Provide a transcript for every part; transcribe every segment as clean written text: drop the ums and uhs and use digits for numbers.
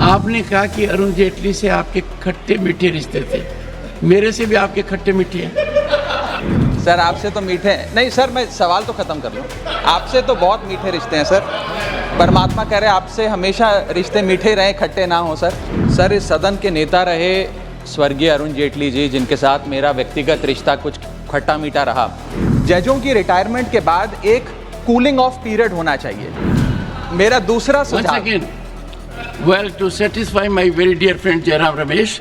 आपने कहा कि अरुण जेटली से आपके खट्टे मीठे रिश्ते थे, मेरे से भी आपके खट्टे मीठे हैं। सर आपसे तो मीठे हैं। नहीं सर, मैं सवाल तो ख़त्म कर लूँ। आपसे तो बहुत मीठे रिश्ते हैं सर। परमात्मा कह रहे आपसे हमेशा रिश्ते मीठे रहे, खट्टे ना हो सर। सर इस सदन के नेता रहे स्वर्गीय अरुण जेटली जी, जिनके साथ मेरा व्यक्तिगत रिश्ता कुछ खट्टा मीठा रहा। जजों की रिटायरमेंट के बाद एक कूलिंग ऑफ पीरियड होना चाहिए। मेरा दूसरा सुझाव, Well, to satisfy my very dear friend Jairam Ramesh,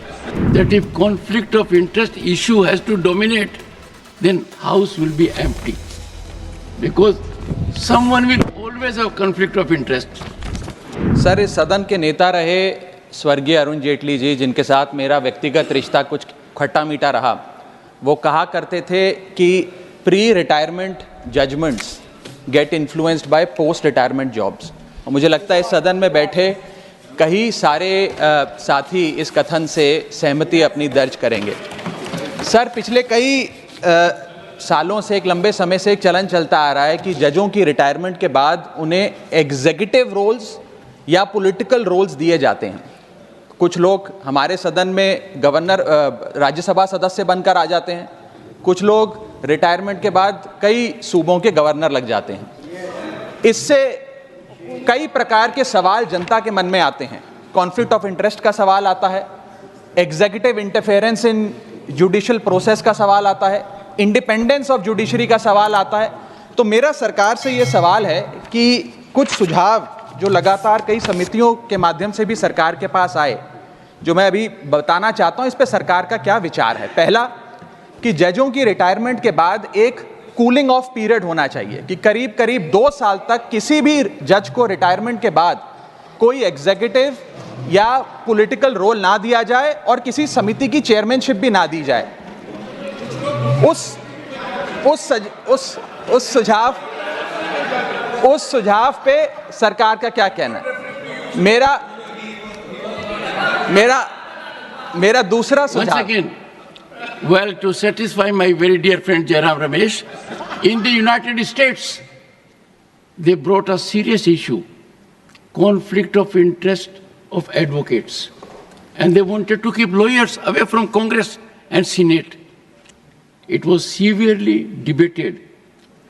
that if conflict of interest issue has to dominate, then house will be empty. Because someone will always have conflict of interest. Sir इस सदन के नेता रहे स्वर्गीय अरुण जेटली जी, जिनके साथ मेरा व्यक्तिगत रिश्ता कुछ खट्टा मीठा रहा। वो कहा करते थे कि pre retirement judgements get influenced by post retirement jobs. और मुझे लगता है इस सदन में बैठे कई सारे साथी इस कथन से सहमति अपनी दर्ज करेंगे। सर पिछले कई सालों से, एक लंबे समय से एक चलन चलता आ रहा है कि जजों की रिटायरमेंट के बाद उन्हें एग्जीक्यूटिव रोल्स या पॉलिटिकल रोल्स दिए जाते हैं। कुछ लोग हमारे सदन में गवर्नर, राज्यसभा सदस्य बनकर आ जाते हैं, कुछ लोग रिटायरमेंट के बाद कई सूबों के गवर्नर लग जाते हैं। इससे कई प्रकार के सवाल जनता के मन में आते हैं। कॉन्फ्लिक्ट ऑफ इंटरेस्ट का सवाल आता है, एग्जीक्यूटिव इंटरफेरेंस इन जुडिशियल प्रोसेस का सवाल आता है, इंडिपेंडेंस ऑफ जुडिशरी का सवाल आता है। तो मेरा सरकार से ये सवाल है कि कुछ सुझाव जो लगातार कई समितियों के माध्यम से भी सरकार के पास आए, जो मैं अभी बताना चाहता हूँ, इस पर सरकार का क्या विचार है। पहला, कि जजों की रिटायरमेंट के बाद एक कूलिंग ऑफ पीरियड होना चाहिए कि करीब करीब 2 साल तक किसी भी जज को रिटायरमेंट के बाद कोई एग्जीक्यूटिव या पॉलिटिकल रोल ना दिया जाए और किसी समिति की चेयरमैनशिप भी ना दी जाए। उस सुझाव पे सरकार का क्या कहना है। मेरा दूसरा सुझाव, well, to satisfy my very dear friend Jairam Ramesh, in the United States, they brought a serious issue, conflict of interest of advocates. And they wanted to keep lawyers away from Congress and Senate. It was severely debated.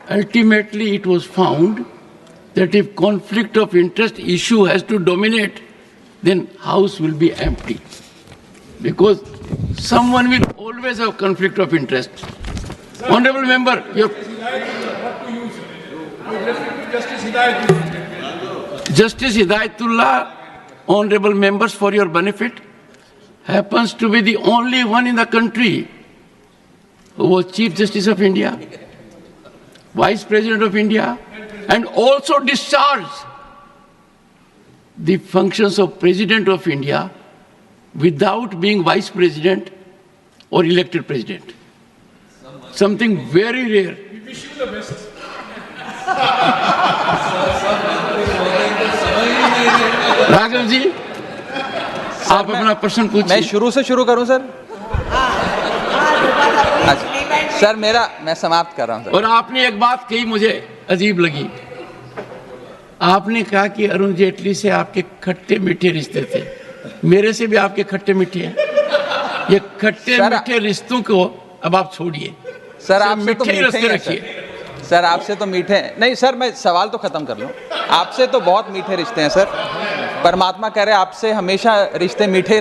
Ultimately, it was found that if conflict of interest issue has to dominate, then House will be empty. Because someone will always have conflict of interest. Honorable member, Justice Hidayatullah, honorable members, for your benefit, happens to be the only one in the country who was Chief Justice of India, Vice President of India, and also discharged the functions of President of India without being Vice President or elected President. Something very rare. We wish you the best. Raghav ji, आप अपना प्रश्न पूछिए। मैं शुरू से शुरू करूं sir? अच्छा, सर मैं समाप्त कर रहा हूं सर। और आपने एक बात कही मुझे अजीब लगी। आपने कहा कि अरुण जेटली से आपके खट्टे मीठे रिश्ते थे, मेरे से भी आपके खट्टे मीठे हैं। ये खट्टे मीठे रिश्तों को अब आप छोड़िए सर। आपसे तो मीठे रखिए सर। आपसे तो मीठे हैं। नहीं सर, मैं सवाल तो खत्म कर लूं। आपसे तो बहुत मीठे रिश्ते हैं सर। परमात्मा कह रहे आपसे हमेशा रिश्ते मीठे